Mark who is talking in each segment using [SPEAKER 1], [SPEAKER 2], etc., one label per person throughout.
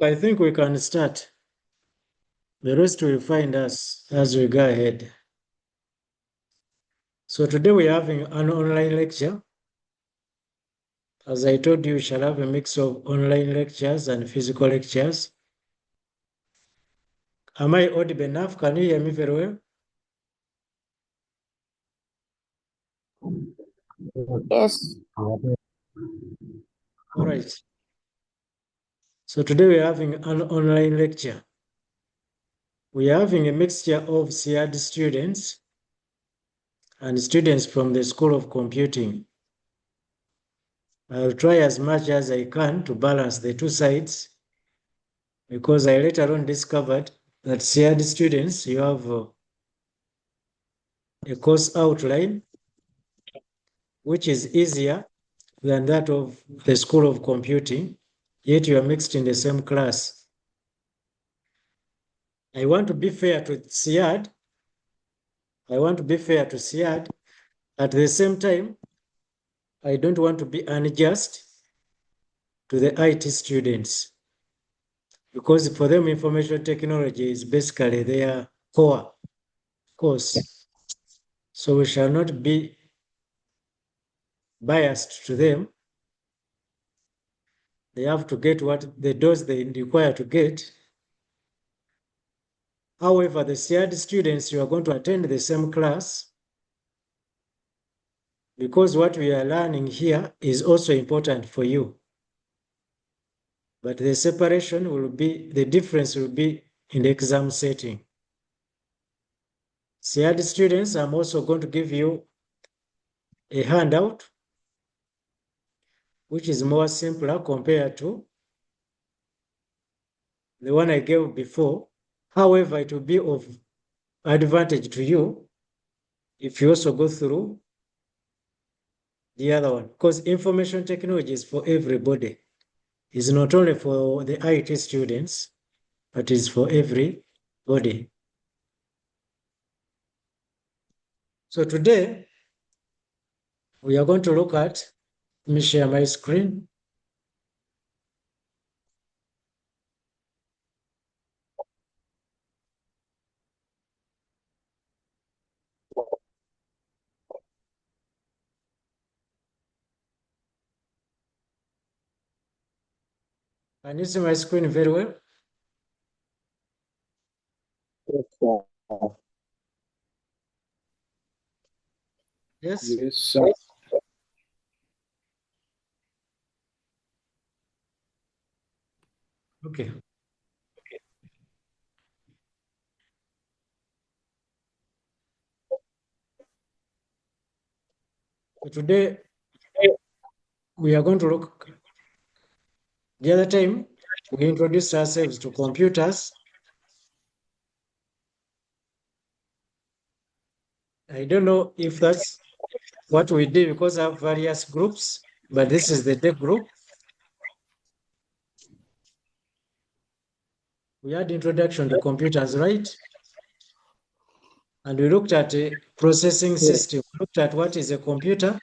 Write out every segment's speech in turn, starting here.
[SPEAKER 1] I think we can start. The rest will find us as we go ahead. So today we're having an online lecture. As I told you, we shall have a mix of online lectures and physical lectures. Am I audible enough? Can you hear me very well?
[SPEAKER 2] Yes.
[SPEAKER 1] All right. So today we're having an online lecture. We are having a mixture of CAD students and students from the School of Computing. I'll try as much as I can to balance the two sides, because I later on discovered that CAD students, you have a course outline which is easier than that of the School of Computing, yet you are mixed in the same class. I want to be fair to CAD. At the same time, I don't want to be unjust to the IT students, because for them, information technology is basically their core course. So we shall not be biased to them. They have to get what the dose they require to get. However, the CAD students, you are going to attend the same class, because what we are learning here is also important for you. But the separation will be, the difference will be in the exam setting. CAD students, I'm also going to give you a handout, which is more simpler compared to the one I gave before. However, it will be of advantage to you if you also go through the other one, because information technology is for everybody. It's not only for the IT students, but it's for everybody. So today, we are going to look at, let me share my screen. Can you see my screen very well? Yes?
[SPEAKER 3] Yes, sir.
[SPEAKER 1] Okay. So today, we are going to look, the other time, we introduced ourselves to computers. I don't know if that's what we did, because I have various groups, but this is the day group. We had introduction to computers, right? And we looked at a processing system. We looked at what is a computer.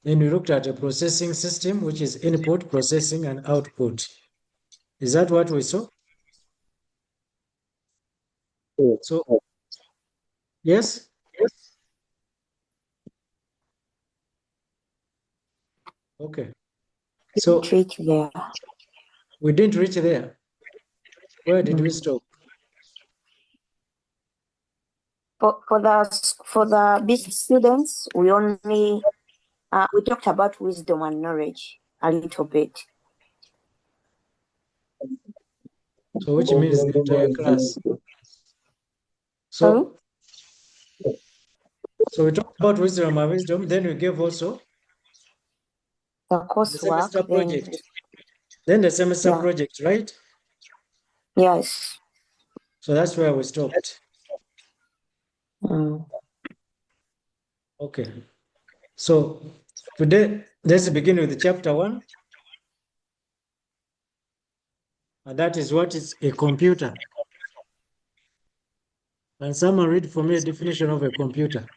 [SPEAKER 1] Then we looked at a processing system, which is input, processing, and output. Is that what we saw? So, yes? Okay. So
[SPEAKER 2] Reach there.
[SPEAKER 1] we didn't reach there. Where did we stop?
[SPEAKER 2] For the basic students, we only we talked about wisdom and knowledge a little bit.
[SPEAKER 1] So which means the entire class.
[SPEAKER 2] Sorry?
[SPEAKER 1] So we talked about wisdom and wisdom, then we gave also
[SPEAKER 2] The
[SPEAKER 1] the
[SPEAKER 2] coursework,
[SPEAKER 1] semester
[SPEAKER 2] then
[SPEAKER 1] project. Then the semester
[SPEAKER 2] Yeah.
[SPEAKER 1] project, right?
[SPEAKER 2] yes.
[SPEAKER 1] So that's where we stopped.
[SPEAKER 2] Mm.
[SPEAKER 1] Okay. So today, let's begin with chapter 1. And that is, what is a computer? Can someone read for me a definition of a computer?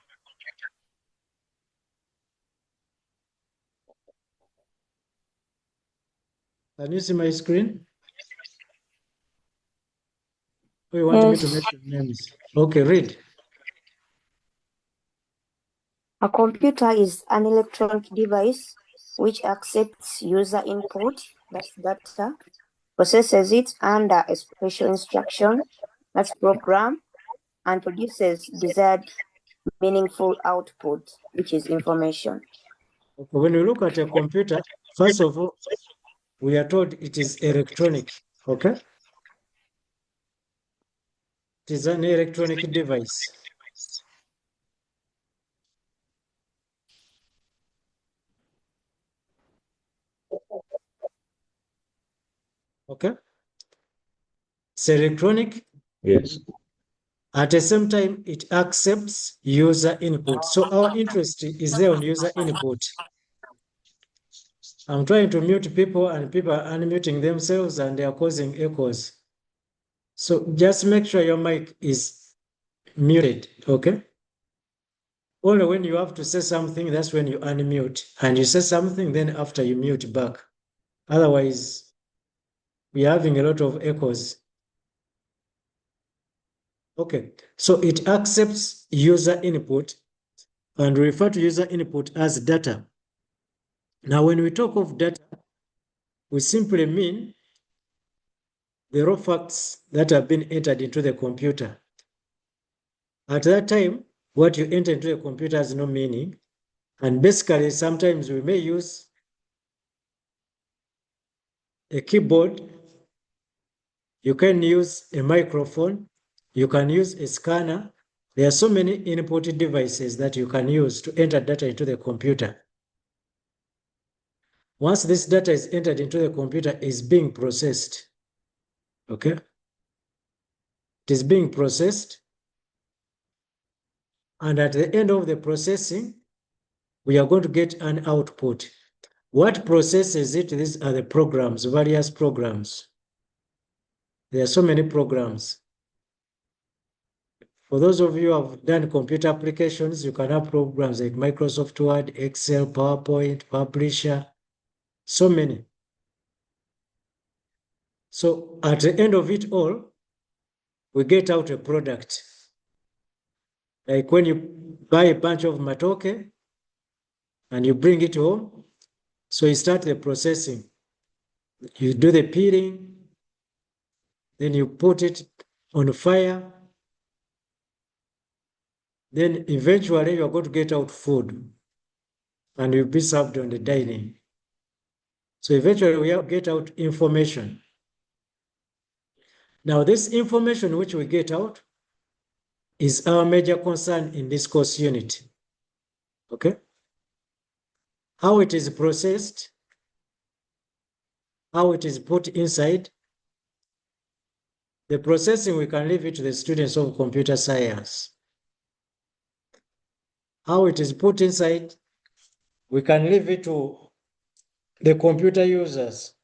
[SPEAKER 1] Can you see my screen? Oh, you want me to
[SPEAKER 2] Yes.
[SPEAKER 1] mention names? Okay, read.
[SPEAKER 2] A computer is an electronic device which accepts user input, that's data, processes it under a special instruction, that's program, and produces desired meaningful output, which is information.
[SPEAKER 1] Okay, when we look at a computer, first of all, we are told it is electronic. Okay? It is an electronic device. Okay? It's electronic.
[SPEAKER 3] Yes.
[SPEAKER 1] At the same time, it accepts user input. So our interest is there on user input. I'm trying to mute people and people are unmuting themselves and they are causing echoes. So just make sure your mic is muted, okay? Only when you have to say something, that's when you unmute. And you say something, then after you mute back. Otherwise, we are having a lot of echoes. Okay, so it accepts user input and we refer to user input as data. Now, when we talk of data, we simply mean the raw facts that have been entered into the computer. At that time, what you enter into the computer has no meaning. And basically, sometimes we may use a keyboard, you can use a microphone, you can use a scanner. There are so many input devices that you can use to enter data into the computer. Once this data is entered into the computer, it is being processed. Okay? It is being processed. And at the end of the processing, we are going to get an output. What processes it? These are the programs, various programs. There are so many programs. For those of you who have done computer applications, you can have programs like Microsoft Word, Excel, PowerPoint, Publisher, so many. So at the end of it all, we get out a product. Like when you buy a bunch of matoke and you bring it home, so you start the processing. You do the peeling, then you put it on fire, then eventually you're going to get out food and you'll be served on the dining. So eventually we get out information. Now this information which we get out is our major concern in this course unit. Okay? How it is processed, how it is put inside. The processing, we can leave it to the students of computer science. How it is put inside, we can leave it to the computer users.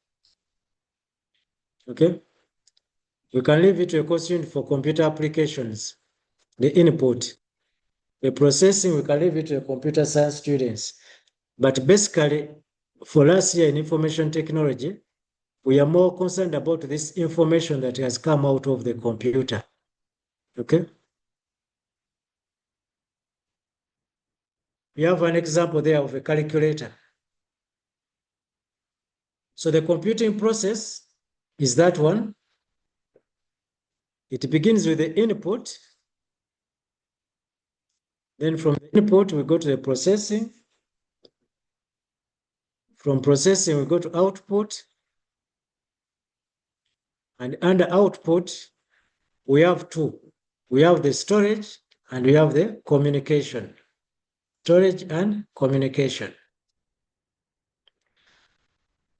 [SPEAKER 1] Okay? We can leave it to a course unit for computer applications, the input. The processing, we can leave it to the computer science students. But basically, for us here in information technology, we are more concerned about this information that has come out of the computer. Okay? We have an example there of a calculator. So the computing process is that one. It begins with the input. Then from the input, we go to the processing. From processing, we go to output. And under output, we have two. We have the storage and we have the communication. Storage and communication.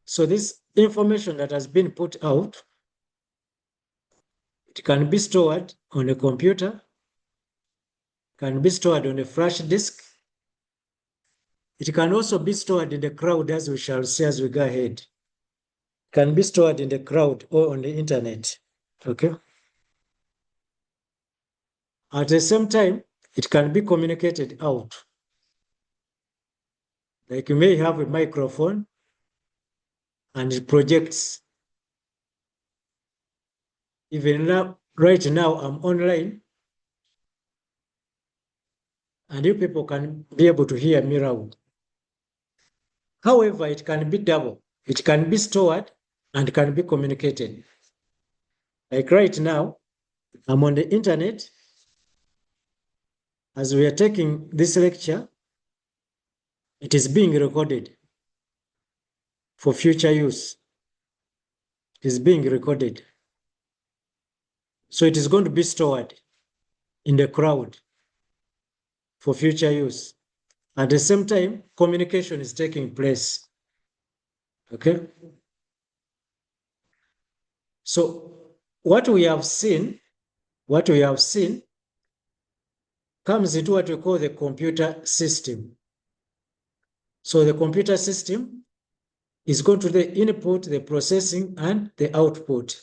[SPEAKER 1] So this information that has been put out, it can be stored on a computer, can be stored on a flash disk. It can also be stored in the cloud, as we shall see as we go ahead. It can be stored in the cloud or on the internet. Okay. At the same time, it can be communicated out. Like you may have a microphone and it projects. Even now, right now I'm online, and you people can be able to hear me loud. However, it can be double. It can be stored and can be communicated. Like right now, I'm on the internet. As we are taking this lecture, it is being recorded for future use. It is being recorded. So it is going to be stored in the cloud for future use. At the same time, communication is taking place. Okay? So what we have seen comes into what we call the computer system. So the computer system is going to the input, the processing, and the output.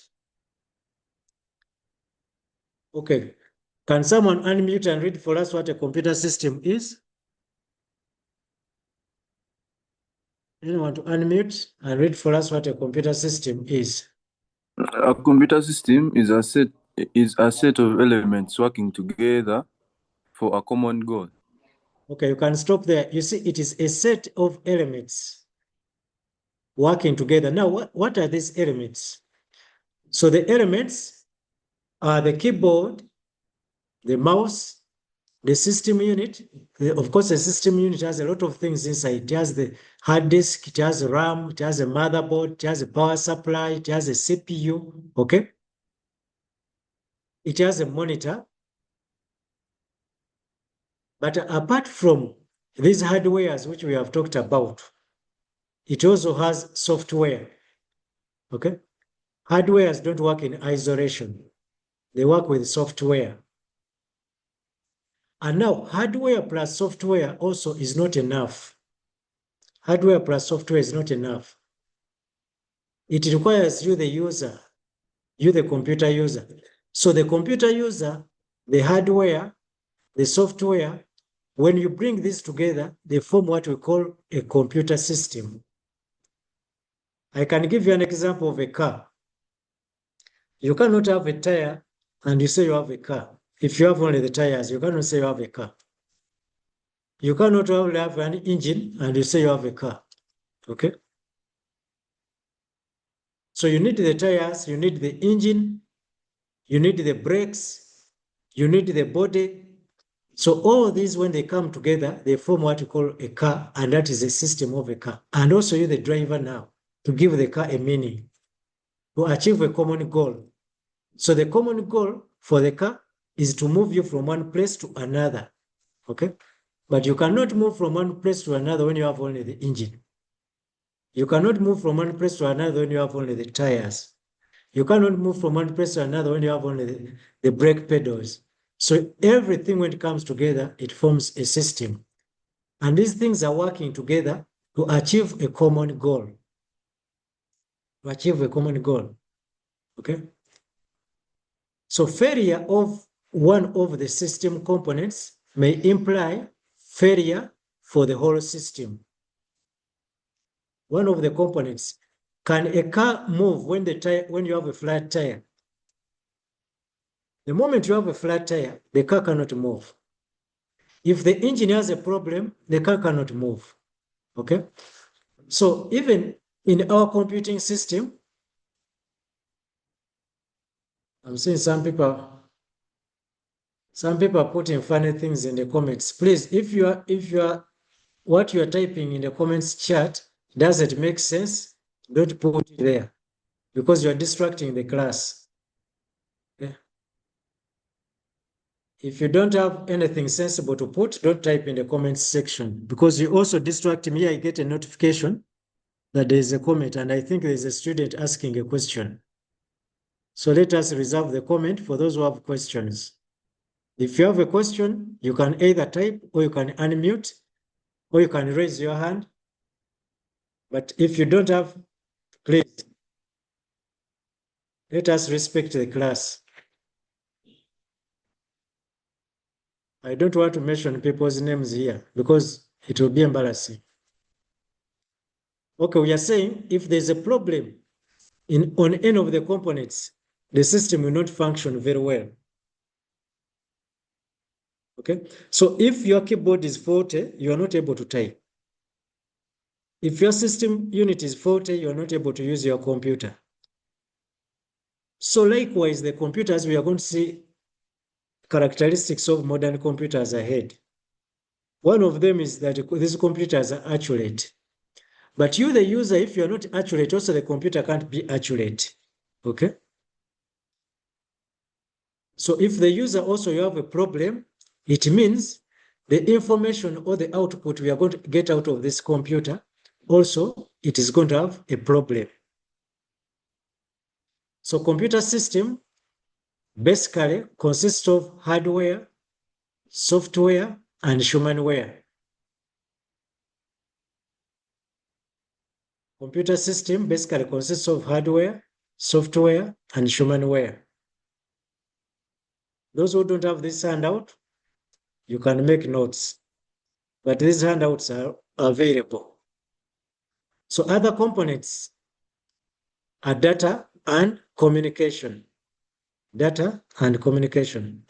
[SPEAKER 1] Okay. Can someone unmute and read for us what a computer system is? Anyone to unmute and read for us what a computer system is?
[SPEAKER 3] A computer system is a set of elements working together for a common goal.
[SPEAKER 1] Okay, you can stop there. You see, it is a set of elements working together. Now, what are these elements? So the elements are the keyboard, the mouse, the system unit. Of course, the system unit has a lot of things inside. It has the hard disk, it has RAM, it has a motherboard, it has a power supply, it has a CPU, okay? It has a monitor. But apart from these hardwares which we have talked about, it also has software, okay? Hardwares don't work in isolation. They work with software. And now hardware plus software also is not enough. Hardware plus software is not enough. It requires you, the user, you, the computer user. So the computer user, the hardware, the software, when you bring this together, they form what we call a computer system. I can give you an example of a car. You cannot have a tire and you say you have a car. If you have only the tires, you cannot say you have a car. You cannot only have an engine and you say you have a car. Okay? So you need the tires, you need the engine, you need the brakes, you need the body. So all these, when they come together, they form what you call a car, and that is a system of a car. And also you, the driver now, to give the car a meaning, to achieve a common goal. So the common goal for the car is to move you from one place to another, okay? But you cannot move from one place to another when you have only the engine. You cannot move from one place to another when you have only the tires. You cannot move from one place to another when you have only the brake pedals. So everything, when it comes together, it forms a system. And these things are working together to achieve a common goal. To achieve a common goal, okay? So failure of one of the system components may imply failure for the whole system. One of the components, can a car move when you have a flat tire? The moment you have a flat tire, the car cannot move. If the engine has a problem, the car cannot move. Okay? So even in our computing system, I'm seeing some people are putting funny things in the comments. Please, if you are what you are typing in the comments chat doesn't make sense, don't put it there, because you are distracting the class. Okay? If you don't have anything sensible to put, don't type in the comments section, because you also distract me. I get a notification that there is a comment, and I think there is a student asking a question. So let us reserve the comment for those who have questions. If you have a question, you can either type, or you can unmute, or you can raise your hand. But if you don't have, please, let us respect the class. I don't want to mention people's names here because it will be embarrassing. Okay, we are saying if there's a problem on any of the components, the system will not function very well. Okay, so if your keyboard is faulty, you are not able to type. If your system unit is faulty, you are not able to use your computer. So likewise, the computers, we are going to see characteristics of modern computers ahead. One of them is that these computers are accurate. But you, the user, if you're not accurate, also the computer can't be accurate. Okay? So if the user also you have a problem, it means the information or the output we are going to get out of this computer, also it is going to have a problem. So computer system basically consists of hardware, software, and humanware. Computer system basically consists of hardware, software, and humanware. Those who don't have this handout, you can make notes, but these handouts are available. So other components are data and communication. Data and communication.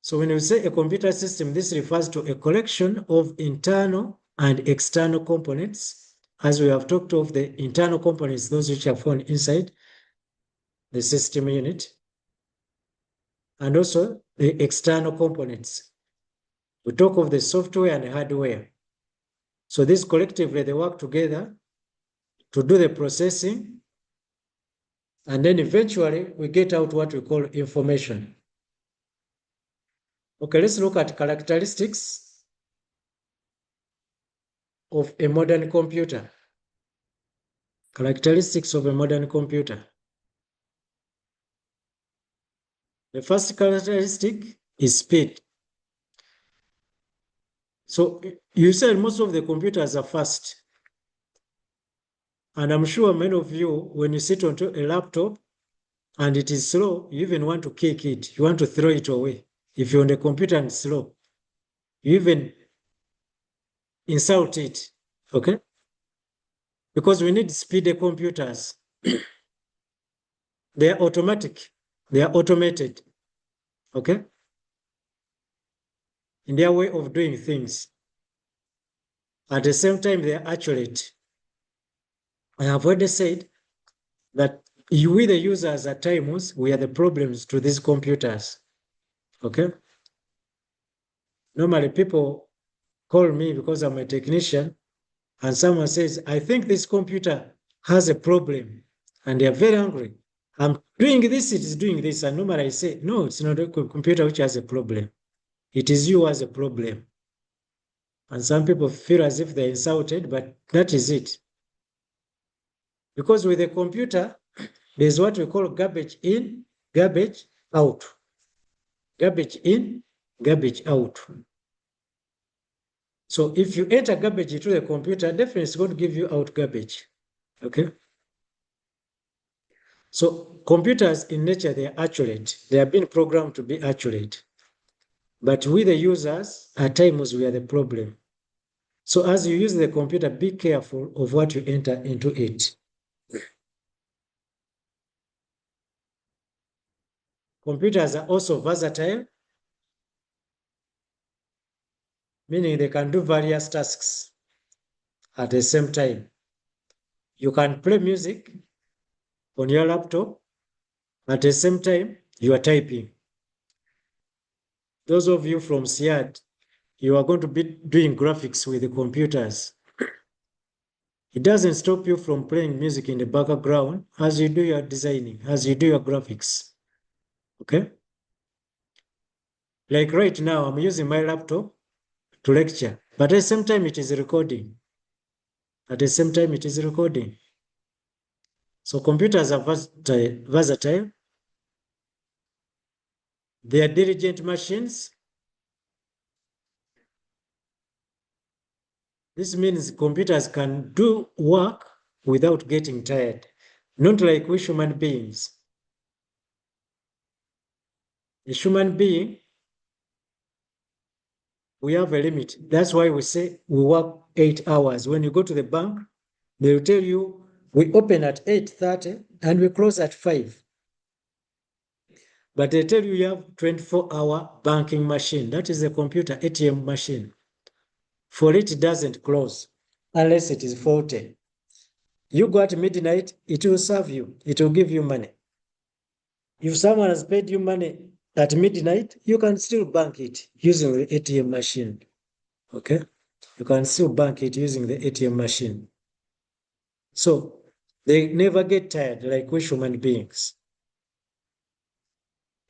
[SPEAKER 1] So when we say a computer system, this refers to a collection of internal and external components. As we have talked of the internal components, those which are found inside the system unit, and also the external components. We talk of the software and hardware. So these collectively, they work together to do the processing, and then eventually we get out what we call information. Okay, let's look at characteristics of a modern computer. Characteristics of a modern computer. The first characteristic is speed. So you said most of the computers are fast. And I'm sure many of you, when you sit onto a laptop and it is slow, you even want to kick it. You want to throw it away. If you're on a computer and it's slow, you even insult it, okay? Because we need speedy computers. They are automatic. They are automated, okay? In their way of doing things. At the same time, they are accurate. I have already said that we, the users, at times, we are the problems to these computers, okay? Normally, people call me because I'm a technician, and someone says, I think this computer has a problem, and they are very angry. I'm doing this, it is doing this, and normally I say, no, it's not a computer which has a problem. It is you who has a problem. And some people feel as if they're insulted, but that is it. Because with a computer, there's what we call garbage in, garbage out. Garbage in, garbage out. So if you enter garbage into the computer, definitely it's going to give you out garbage. Okay? So computers in nature, they are accurate. They have been programmed to be accurate. But we, the users, at times we are the problem. So as you use the computer, be careful of what you enter into it. Computers are also versatile, meaning they can do various tasks at the same time. You can play music on your laptop, at the same time, you are typing. Those of you from SIAD, you are going to be doing graphics with the computers. It doesn't stop you from playing music in the background as you do your designing, as you do your graphics. Okay? Like right now, I'm using my laptop to lecture, but at the same time, it is recording. At the same time, it is recording. So computers are versatile. They are diligent machines. This means computers can do work without getting tired, not like we human beings. A human being, we have a limit. That's why we say we work 8 hours. When you go to the bank, they will tell you We open at 8:30 and we close at 5. But they tell you have 24-hour banking machine. That is a computer ATM machine. For it doesn't close unless it is faulty. You go at midnight, it will serve you. It will give you money. If someone has paid you money at midnight, you can still bank it using the ATM machine. Okay? You can still bank it using the ATM machine. So they never get tired like we human beings.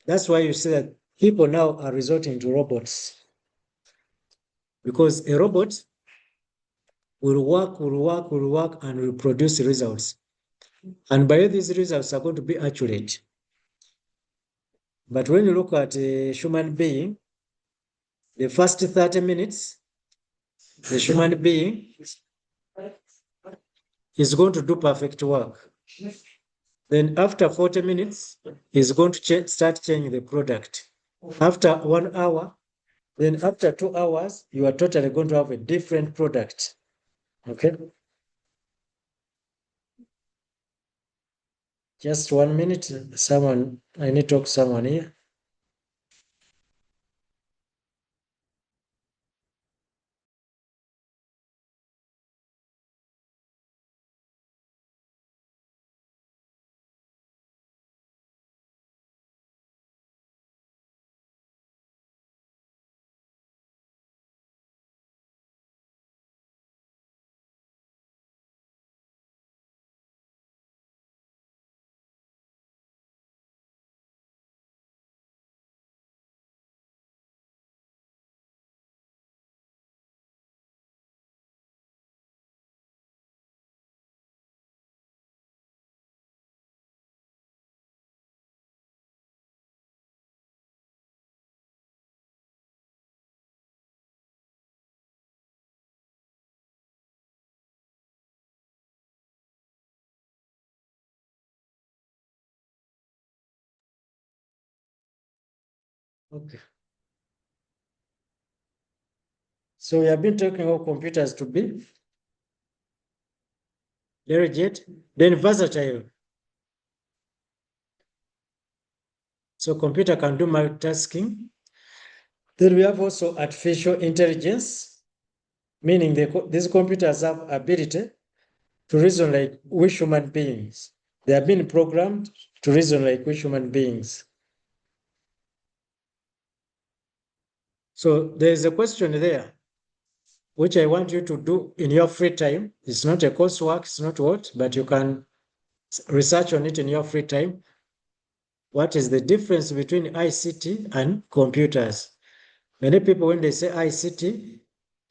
[SPEAKER 1] That's why you see that people now are resorting to robots. Because a robot will work, and will produce results. And by these results are going to be accurate. But when you look at a human being, the first 30 minutes, the human being is going to do perfect work. Then after 40 minutes, he's going to start changing the product. After 1 hour, then after 2 hours, you are totally going to have a different product. Okay? Just 1 minute. I need to talk to someone here. Okay. So we have been talking about computers to be legit, then versatile. So computer can do multitasking. Then we have also artificial intelligence, meaning these computers have ability to reason like we human beings. They have been programmed to reason like we human beings. So there is a question there, which I want you to do in your free time. It's not a coursework, it's not what, but you can research on it in your free time. What is the difference between ICT and computers? Many people, when they say ICT,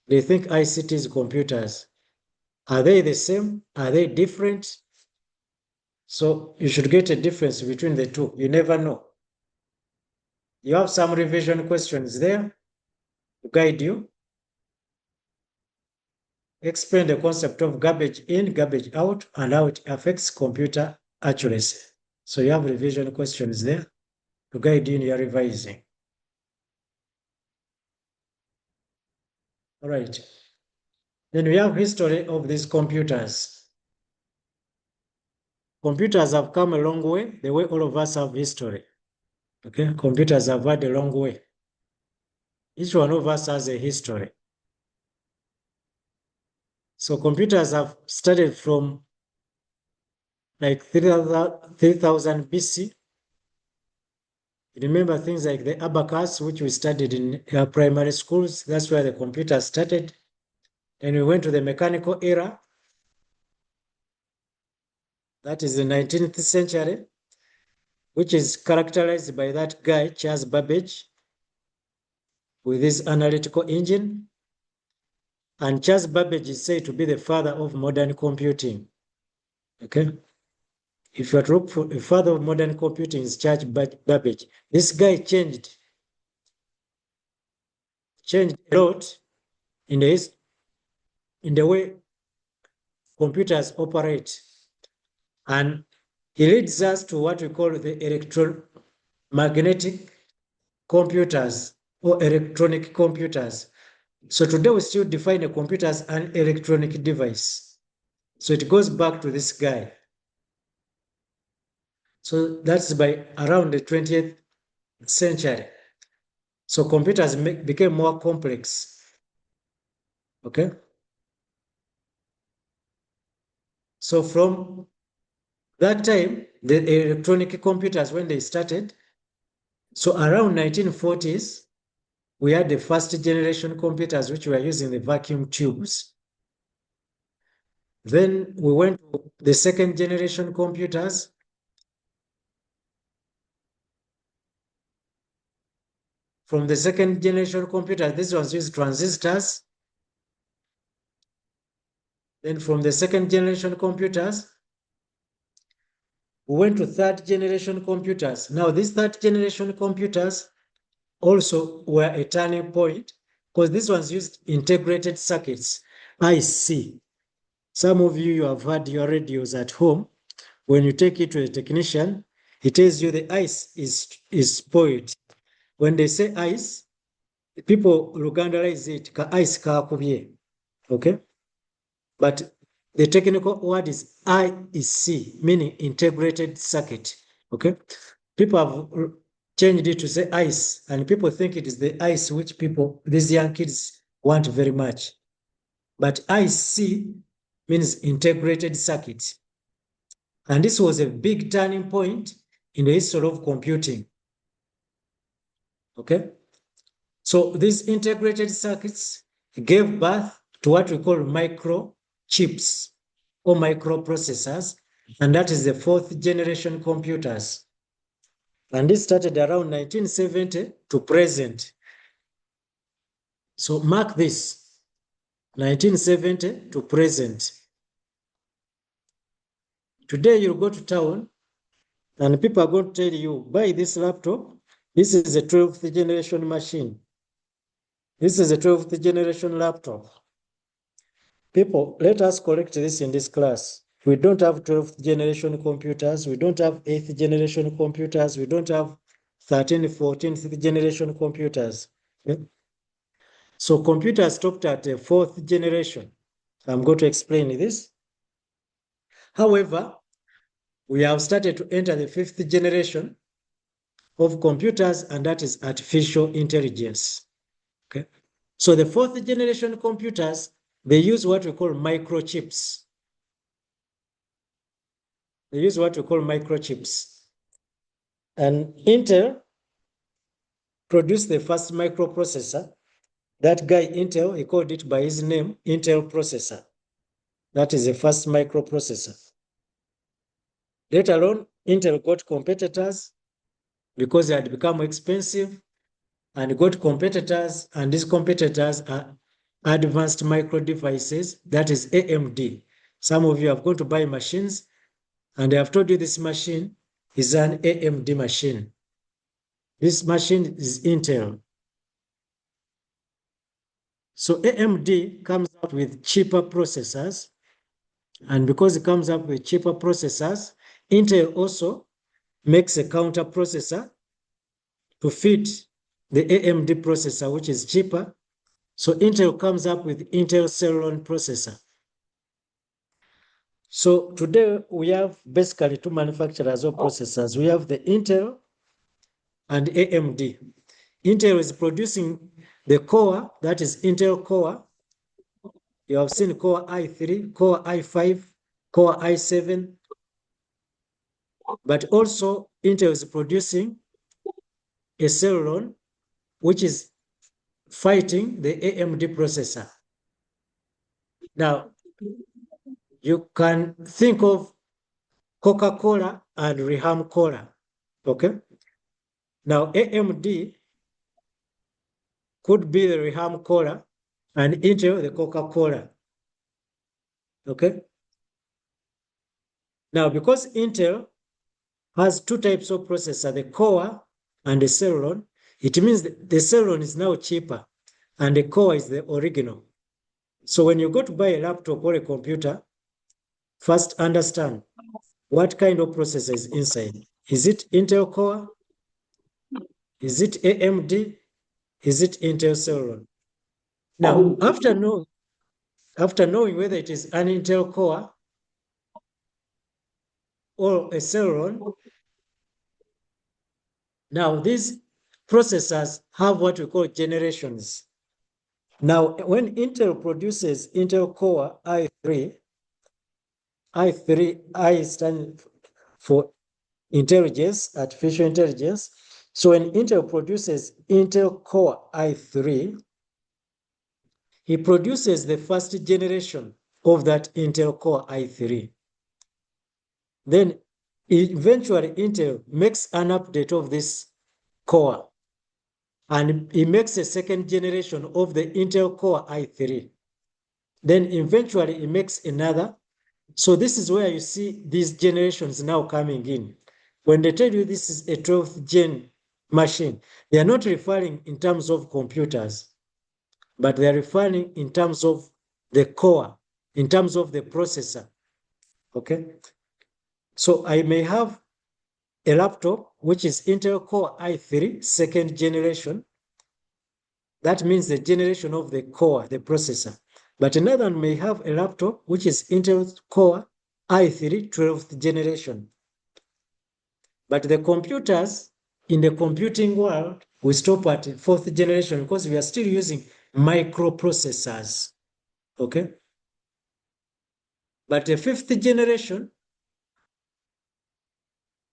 [SPEAKER 1] they think ICT is computers. Are they the same? Are they different? So you should get a difference between the two. You never know. You have some revision questions there to guide you. Explain the concept of garbage in, garbage out, and how it affects computer accuracy. So you have revision questions there to guide you in your revising. All right. Then we have history of these computers. Computers have come a long way, the way all of us have history. Okay, computers have had a long way. Each one of us has a history. So computers have started from like 3000 BC. Remember things like the abacus, which we studied in our primary schools. That's where the computer started. Then we went to the mechanical era. That is the 19th century, which is characterized by that guy, Charles Babbage, with his analytical engine. And Charles Babbage is said to be the father of modern computing. Okay? If you are to look for a father of modern computing, is Charles Babbage. This guy changed a lot in the way computers operate. And he leads us to what we call the electromagnetic computers or electronic computers. So today we still define a computer as an electronic device. So it goes back to this guy. So that's by around the 20th century. So computers became more complex. Okay. So from that time, the electronic computers, when they started, so around 1940s, we had the first generation computers, which were using the vacuum tubes. Then we went to the second generation computers. From the second generation computers, these ones use transistors. Then from the second generation computers, we went to third generation computers. Now, these third generation computers also were a turning point because these ones used integrated circuits, IC. Some of you have had your radios at home. When you take it to a technician, he tells you the ice is spoiled. When they say ice, people lugandalize it, ka ice kakubye. Okay? But the technical word is IC, meaning integrated circuit. Okay? People have changed it to say ice, and people think it is the ice which these young kids want very much. But IC means integrated circuit. And this was a big turning point in the history of computing. Okay? So these integrated circuits gave birth to what we call microchips or microprocessors, and that is the fourth generation computers. And this started around 1970 to present. So mark this, 1970 to present. Today you'll go to town and people are going to tell you, buy this laptop. This is a 12th generation machine. This is a 12th generation laptop. People, let us correct this in this class. We don't have 12th generation computers. We don't have 8th generation computers. We don't have 13th, 14th generation computers. Okay? So computers stopped at the 4th generation. I'm going to explain this. However, we have started to enter the 5th generation of computers, and that is artificial intelligence. Okay. So the 4th generation computers, they use what we call microchips. They use what we call microchips. And Intel produced the first microprocessor. That guy, Intel, he called it by his name, Intel processor. That is the first microprocessor. Later on, Intel got competitors because they had become expensive, and got competitors, and these competitors are advanced micro devices, that is AMD. Some of you have gone to buy machines, and they have told you this machine is an AMD machine. This machine is Intel. So AMD comes up with cheaper processors, and because it comes up with cheaper processors, Intel also makes a counter processor to fit the AMD processor, which is cheaper. So Intel comes up with Intel Celeron processor. So today we have basically two manufacturers of processors. We have the Intel and AMD. Intel is producing the core, that is Intel Core. You have seen Core i3, Core i5, Core i7. But also Intel is producing a Celeron, which is fighting the AMD processor. Now, you can think of Coca-Cola and Reham Cola, okay? Now, AMD could be the Reham Cola and Intel the Coca-Cola, okay? Now, because Intel has two types of processor, the Core and the Celeron, it means that the Celeron is now cheaper and the Core is the original. So when you go to buy a laptop or a computer, first understand what kind of processor is inside. Is it Intel Core? Is it AMD? Is it Intel Celeron? Now, after knowing whether it is an Intel Core or a Celeron. Now, these processors have what we call generations. Now, when Intel produces Intel Core i3, I stands for intelligence, artificial intelligence. So when Intel produces Intel Core i3, he produces the first generation of that Intel Core i3. Then eventually Intel makes an update of this core, and he makes a second generation of the Intel Core i3. Then eventually he makes another. So this is where you see these generations now coming in. When they tell you this is a 12th gen machine, they are not referring in terms of computers, but they are referring in terms of the core, in terms of the processor. Okay. So I may have a laptop, which is Intel Core i3, second generation. That means the generation of the core, the processor. But another one may have a laptop, which is Intel Core i3, 12th generation. But the computers in the computing world, we stop at 4th generation because we are still using microprocessors. Okay. But the 5th generation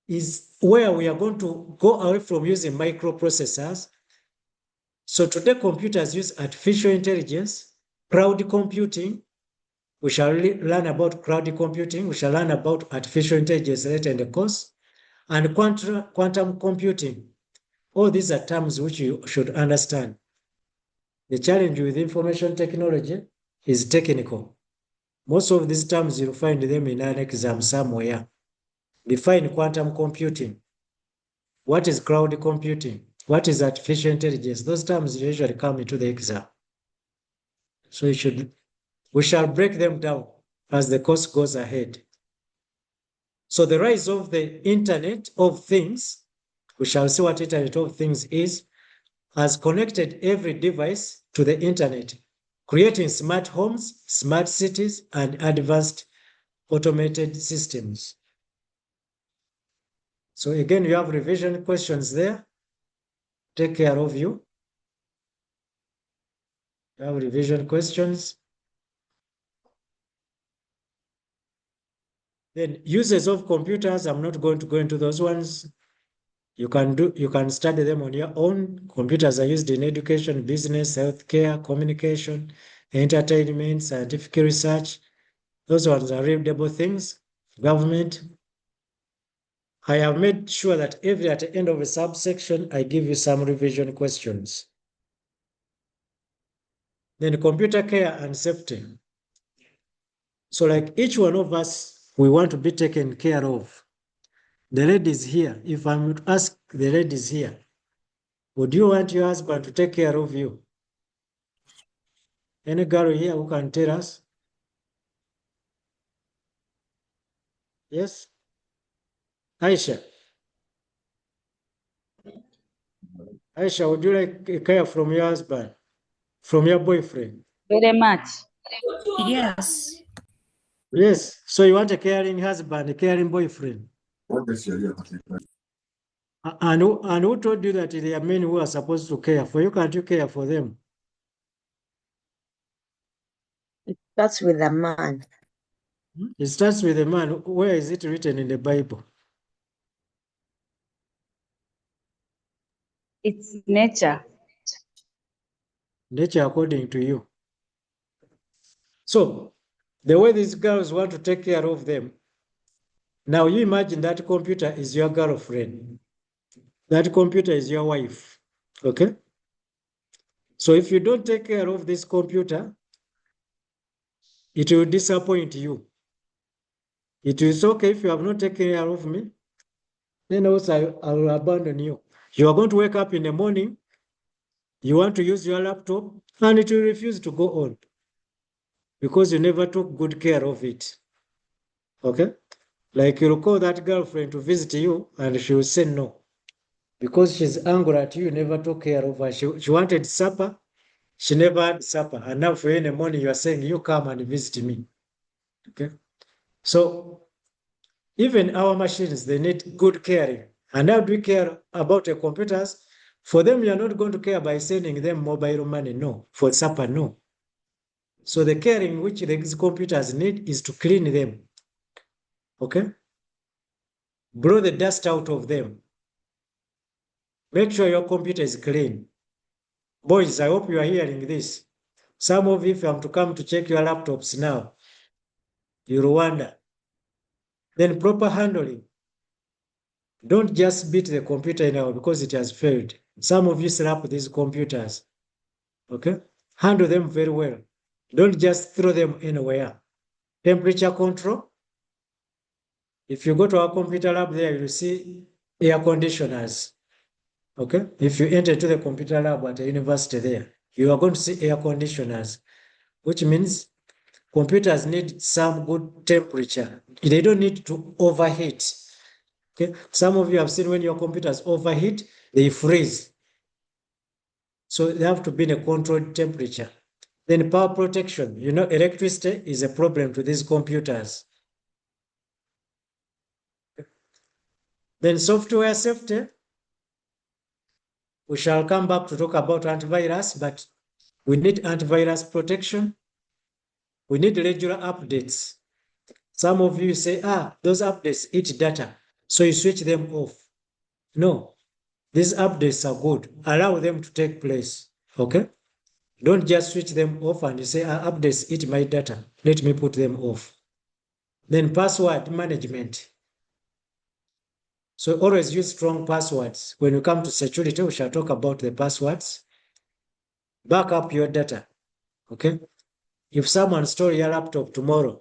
[SPEAKER 1] is where we are going to go away from using microprocessors. So today computers use artificial intelligence, cloud computing. We shall learn about cloud computing. We shall learn about artificial intelligence later in the course, and quantum computing. All these are terms which you should understand. The challenge with information technology is technical. Most of these terms you'll find them in an exam somewhere. Define quantum computing. What is cloud computing? What is artificial intelligence? Those terms usually come into the exam. So we shall break them down as the course goes ahead. So the rise of the Internet of Things, we shall see what Internet of Things is, has connected every device to the internet, creating smart homes, smart cities, and advanced automated systems. So again, you have revision questions there. Take care of you. You have revision questions. Then uses of computers, I'm not going to go into those ones. You can study them on your own. Computers are used in education, business, healthcare, communication, entertainment, scientific research. Those ones are readable things. Government. I have made sure that at the end of a subsection, I give you some revision questions. Then computer care and safety. So like each one of us, we want to be taken care of. The ladies here, if I'm to ask the ladies here, would you want your husband to take care of you? Any girl here who can tell us? Yes? Aisha. Aisha, would you like care from your husband, from your boyfriend?
[SPEAKER 4] Very much.
[SPEAKER 5] Yes.
[SPEAKER 1] Yes. So you want a caring husband, a caring boyfriend? And who told you that there are men who are supposed to care for you? Can't you care for them?
[SPEAKER 2] It starts with a man.
[SPEAKER 1] It starts with a man. Where is it written in the Bible?
[SPEAKER 4] It's nature.
[SPEAKER 1] Nature according to you. So, the way these girls want to take care of them, now you imagine that computer is your girlfriend. That computer is your wife. Okay? So if you don't take care of this computer, it will disappoint you. It is okay if you have not taken care of me, then also I will abandon you. You are going to wake up in the morning, you want to use your laptop, and it will refuse to go on because you never took good care of it. Okay? Like you'll call that girlfriend to visit you, and she will say no because she's angry at you, you never took care of her. She wanted supper, she never had supper. And now for you in the morning, you are saying, you come and visit me. Okay? So Even our machines, they need good caring. And how do we care about the computers? For them, you're not going to care by sending them mobile money, no. For supper, no. So the caring which these computers need is to clean them, okay? Blow the dust out of them. Make sure your computer is clean. Boys, I hope you are hearing this. Some of you, if I'm to come to check your laptops now, you'll wonder. Then proper handling. Don't just beat the computer now because it has failed. Some of you slap these computers, okay? Handle them very well. Don't just throw them anywhere. Temperature control. If you go to our computer lab there, you'll see air conditioners, okay? If you enter to the computer lab at a university there, you are going to see air conditioners, which means computers need some good temperature. They don't need to overheat. Okay? Some of you have seen when your computers overheat, they freeze. So they have to be in a controlled temperature. Then power protection. You know, electricity is a problem to these computers. Then software safety. We shall come back to talk about antivirus, but we need antivirus protection. We need regular updates. Some of you say, those updates eat data, so you switch them off. No, these updates are good. Allow them to take place, okay? Don't just switch them off and you say, updates eat my data. Let me put them off. Then password management. So always use strong passwords. When we come to security, we shall talk about the passwords. Back up your data, okay? If someone stole your laptop tomorrow,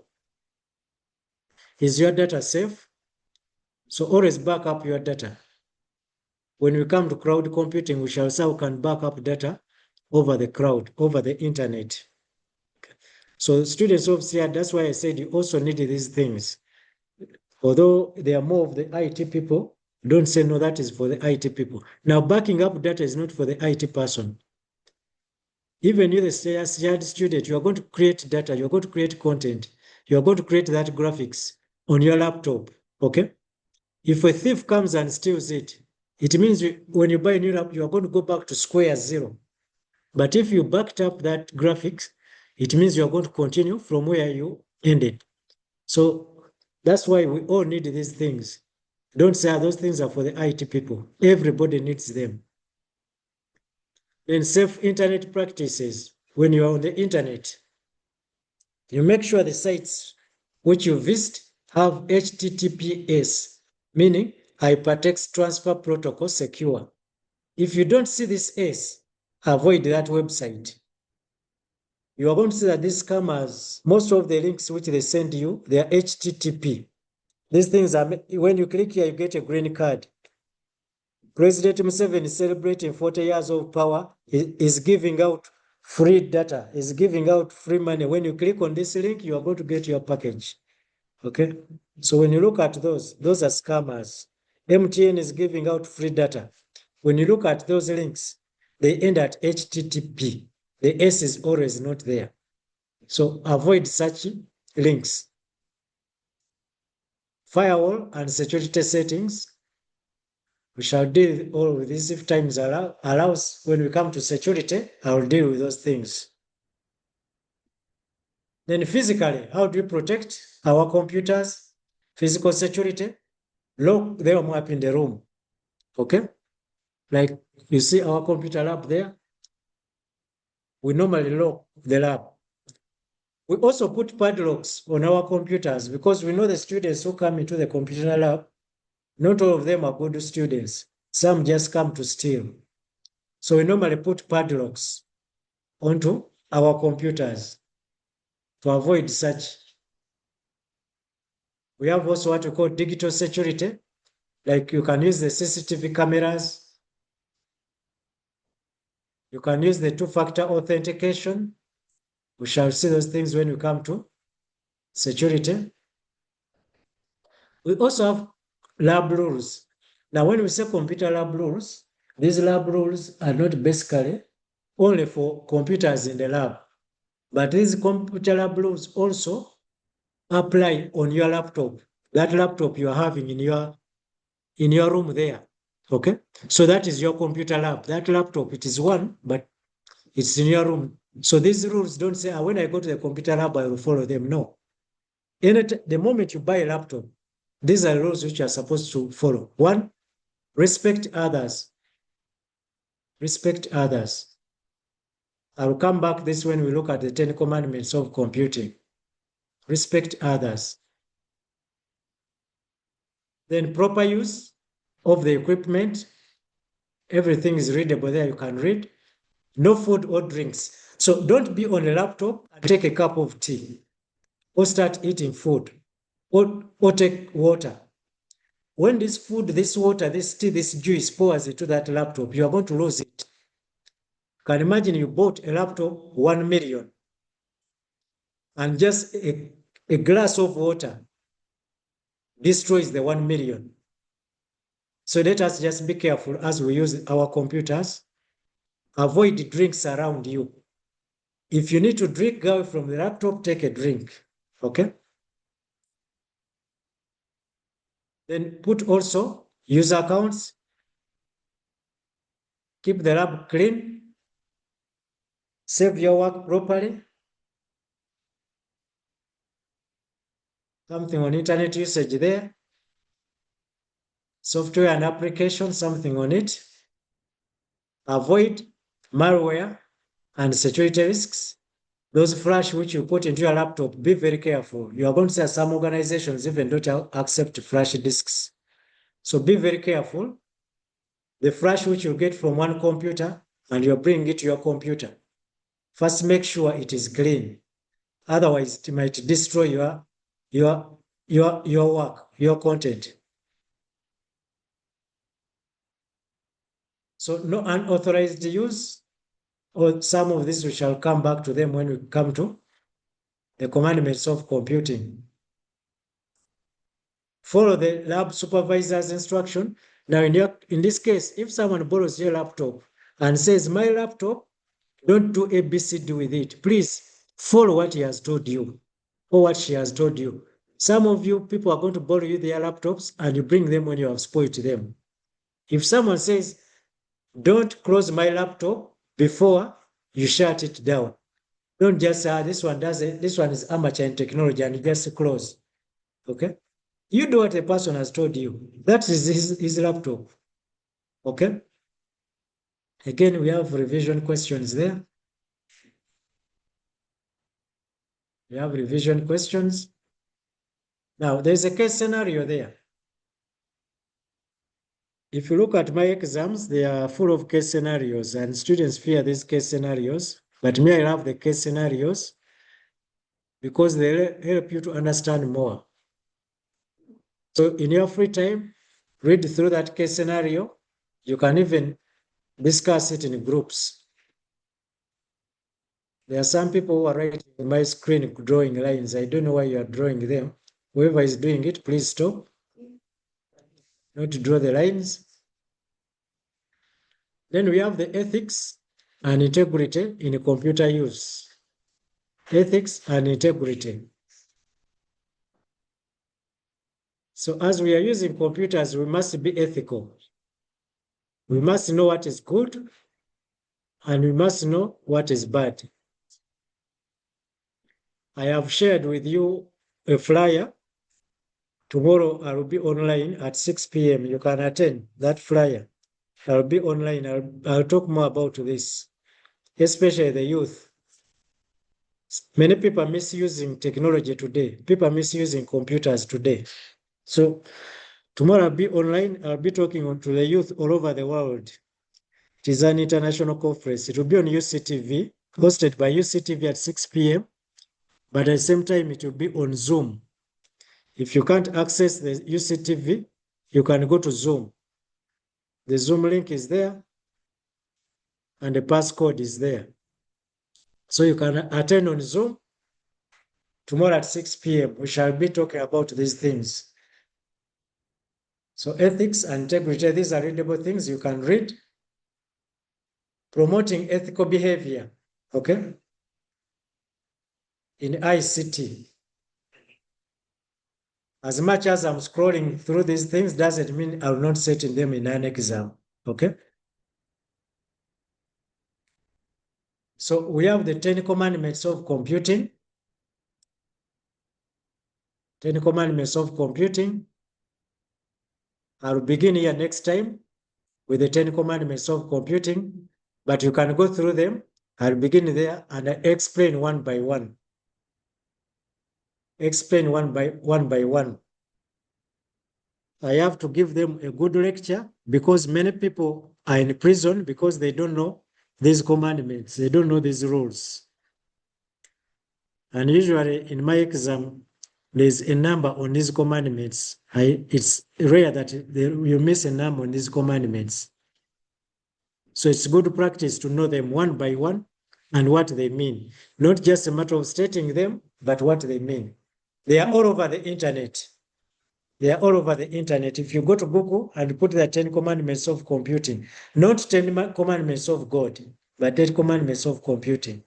[SPEAKER 1] is your data safe? So always back up your data. When we come to cloud computing, we shall say we can back up data over the cloud, over the internet. Okay. So students of CR, that's why I said you also need these things. Although they are more of the IT people, don't say no, that is for the IT people. Now, backing up data is not for the IT person. Even you, the shared student, you are going to create data, you are going to create content, you are going to create that graphics on your laptop, okay? If a thief comes and steals it, it means when you buy a new laptop, you are going to go back to square zero. But if you backed up that graphics, it means you are going to continue from where you ended. So that's why we all need these things. Don't say those things are for the IT people. Everybody needs them. Then safe internet practices. When you are on the internet, you make sure the sites which you visit have HTTPS, meaning Hypertext Transfer Protocol secure. If you don't see this S, avoid that website. You are going to see that these scammers, most of the links which they send you, they are HTTP. These things are, when you click here, you get a green card. President Museveni is celebrating 40 years of power, is giving out free data, is giving out free money. When you click on this link, you are going to get your package. Okay? So when you look at those are scammers. MTN is giving out free data. When you look at those links, they end at HTTP. The S is always not there. So avoid such links. Firewall and security settings. We shall deal all with this if time allows. When we come to security, I will deal with those things. Then physically, how do we protect our computers? Physical security, lock them up in the room, okay? Like you see our computer lab there, we normally lock the lab. We also put padlocks on our computers because we know the students who come into the computer lab, not all of them are good students. Some just come to steal. So we normally put padlocks onto our computers to avoid such. We have also what we call digital security, like you can use the CCTV cameras, you can use the two-factor authentication. We shall see those things when we come to security. We also have lab rules. Now, when we say computer lab rules, these lab rules are not basically only for computers in the lab, but these computer lab rules also apply on your laptop. that laptop you are having in your room there. Okay, so that is your computer lab. That laptop, it is one, but it's in your room. So these rules don't say, when I go to the computer lab, I will follow them. No. The moment you buy a laptop, these are rules which you are supposed to follow. One, respect others. Respect others. I'll come back this when we look at the 10 commandments of computing. Respect others. Then proper use of the equipment. Everything is readable there, you can read. No food or drinks. So don't be on a laptop and take a cup of tea or start eating food or take water. When this food, this water, this tea, this juice pours into that laptop, you are going to lose it. You can imagine you bought a laptop, 1 million, and just a glass of water destroys the 1 million. So let us just be careful as we use our computers. Avoid drinks around you. If you need to drink, go from the laptop, take a drink. Okay? Then put also user accounts. Keep the lab clean. Save your work properly. Something on internet usage there. Software and application, something on it. Avoid malware and security risks. Those flash which you put into your laptop, be very careful. You are going to see some organizations even don't accept flash disks. So be very careful. The flash which you get from one computer and you're bringing it to your computer, first make sure it is clean. Otherwise, it might destroy your work, your content. So no unauthorized use, or some of this we shall come back to them when we come to the commandments of computing. Follow the lab supervisor's instruction. Now, in this case, if someone borrows your laptop and says, my laptop, don't do ABCD with it. Please follow what he has told you or what she has told you. Some of you people are going to borrow you their laptops and you bring them when you have spoiled them. If someone says, don't close my laptop before you shut it down, don't just say, this one does it, this one is amateur in technology, and you just close. Okay? You do what the person has told you. That is his laptop. Okay? Again, we have revision questions there. We have revision questions. Now, there's a case scenario there. If you look at my exams, they are full of case scenarios, and students fear these case scenarios. But me, I love the case scenarios because they help you to understand more. So in your free time, read through that case scenario. You can even discuss it in groups. There are some people who are writing on my screen drawing lines. I don't know why you are drawing them. Whoever is doing it, please stop. Not to draw the lines. Then we have the ethics and integrity in computer use. Ethics and integrity. So as we are using computers, we must be ethical. We must know what is good and we must know what is bad. I have shared with you a flyer. Tomorrow I will be online at 6 p.m. You can attend that flyer. I'll be online. I'll talk more about this, especially the youth. Many people are misusing technology today. People are misusing computers today. So tomorrow I'll be online. I'll be talking to the youth all over the world. It is an international conference. It will be on UCTV, hosted by UCTV at 6 p.m. But at the same time, it will be on Zoom. If you can't access the UCTV, you can go to Zoom. The Zoom link is there and the passcode is there. So you can attend on Zoom. Tomorrow at 6 p.m., we shall be talking about these things. So ethics and integrity, these are readable things you can read. Promoting ethical behavior, okay? In ICT. As much as I'm scrolling through these things doesn't mean I'm not setting them in an exam, okay? So we have the 10 commandments of computing. 10 commandments of computing. I'll begin here next time with the 10 commandments of computing, but you can go through them. I'll begin there and I explain one by one. Explain one by one. I have to give them a good lecture because many people are in prison because they don't know these commandments. They don't know these rules. And usually in my exam, there's a number on these commandments. It's rare that you miss a number on these commandments. So it's good practice to know them one by one and what they mean. Not just a matter of stating them, but what they mean. They are all over the internet. They are all over the internet. If you go to Google and put the 10 commandments of computing, not 10 commandments of God, but 10 commandments of computing,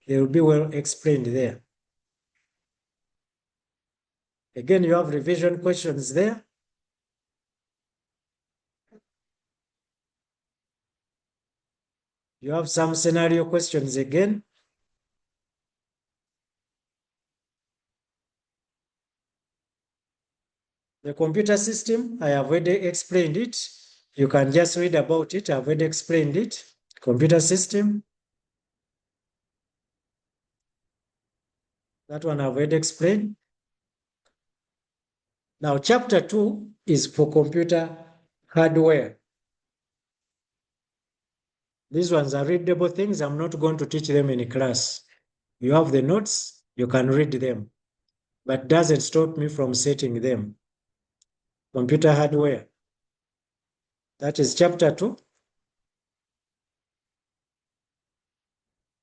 [SPEAKER 1] they will be well explained there. Again, you have revision questions there. You have some scenario questions again. The computer system, I have already explained it. You can just read about it. I've already explained it. Computer system. That one I've already explained. Now, chapter 2 is for computer hardware. These ones are readable things. I'm not going to teach them in class. You have the notes, you can read them, but doesn't stop me from setting them. Computer hardware. That is chapter 2.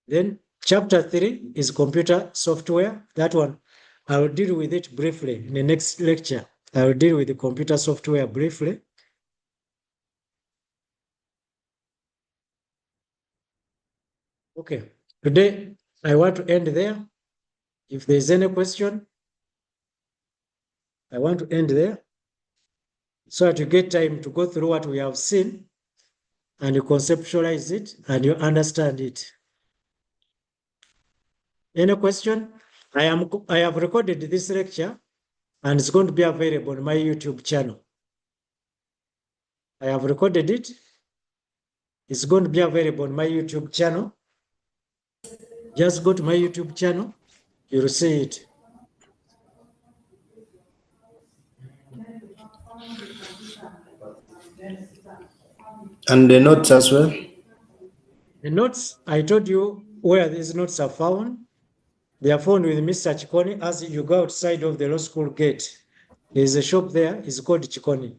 [SPEAKER 1] Then chapter 3 is computer software. That one, I will deal with it briefly in the next lecture. I will deal with the computer software briefly. Okay, today I want to end there. If there's any question, I want to end there so that you get time to go through what we have seen and you conceptualize it and you understand it. Any question? I have recorded this lecture and it's going to be available on my YouTube channel. I have recorded it. It's going to be available on my YouTube channel. Just go to my YouTube channel. You'll see it.
[SPEAKER 6] And the notes as well?
[SPEAKER 1] The notes, I told you where these notes are found. They are found with Mr. Chikoni as you go outside of the law school gate. There's a shop there, it's called Chikoni.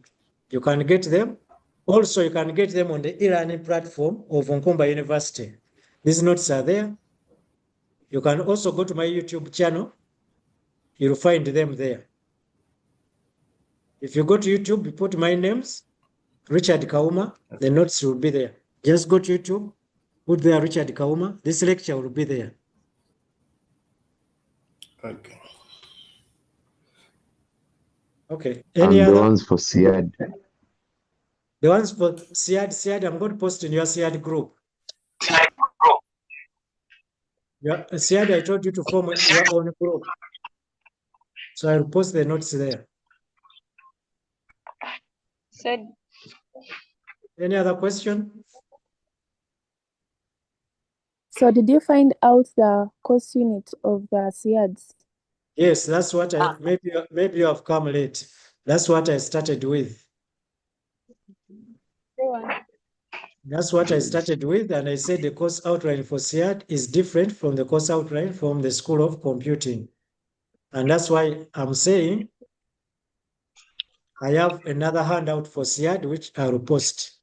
[SPEAKER 1] You can get them. Also, you can get them on the e-learning platform of Nkumba University. These notes are there. You can also go to my YouTube channel. You'll find them there. If you go to YouTube, you put my names, Richard Kauma, the notes will be there. Just go to YouTube, put there Richard Kauma. This lecture will be there.
[SPEAKER 6] Okay.
[SPEAKER 1] Okay.
[SPEAKER 7] And
[SPEAKER 1] Any
[SPEAKER 7] the
[SPEAKER 1] other?
[SPEAKER 7] ones for SIAD.
[SPEAKER 1] The ones for SIAD, I'm going to post in your SIAD group. Yeah, SIAD, I told you to form your own group. So I'll post the notes there.
[SPEAKER 4] Said
[SPEAKER 8] Any other question?
[SPEAKER 9] So did you find out the course unit of the SIADs?
[SPEAKER 1] Yes, that's what I, maybe you have come late. That's what I started with. That's what I started with, and I said the course outline for SIAD is different from the course outline from the School of Computing. And that's why I'm saying I have another handout for SIAD, which I will post.